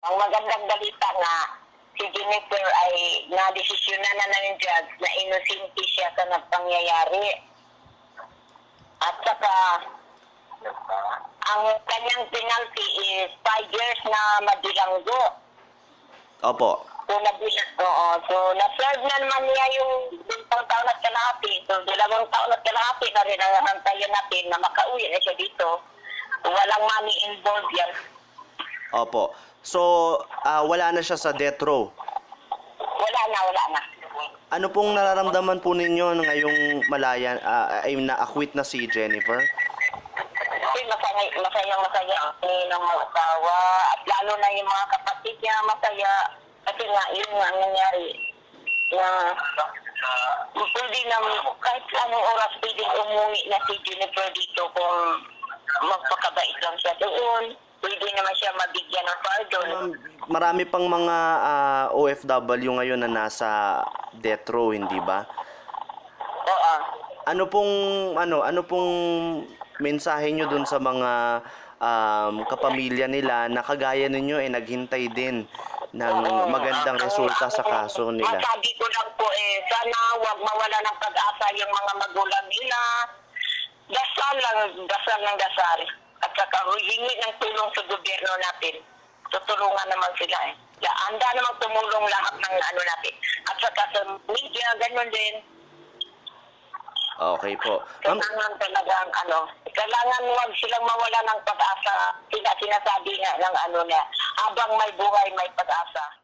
ang magandang balita nga, si Jennifer ay na-desisyonan na ng judge na inosente siya sa nagpangyayari. At saka, ang kanyang penalty is 5 years na madilanggo. Opo. So, na-serve na naman niya yung 2 taon at kalahati. So, 2 taon at kalahati na rin ang hantayan natin na makauwi na siya dito. Walang money involved yan. Opo. So, wala na siya sa death row. Wala na. Ano pong nararamdaman po ninyo ngayong malaya, ay na-acquit na si Jennifer? Kasi masaya ng mga asawa at lalo na yung mga kapatid niya masaya. Kasi nga, yun nga ang nangyari. Pwede na, kahit anong oras pwedeng umuwi na si Jennifer dito kung magpakabait lang siya doon. Pwede naman siya mabigyan ng pardon. Marami pang mga OFW ngayon na nasa death row, hindi ba? Oo. Ano pong mensahe nyo dun sa mga kapamilya nila na kagaya ninyo ay naghintay din ng magandang resulta sa kaso nila? Masabi ko lang po sana wag mawala ng pag-asa yung mga magulang nila. Dasal ng dasal. At saka hingi ng tulong sa gobyerno natin. Tutulungan naman sila Handa naman tumulong lahat ng natin. At saka sa media, ganun din. Okay po. Kailangan talagang kailangan wag silang mawala ng pag-asa. Sinasabi nga ng niya, habang may buhay, may pag-asa.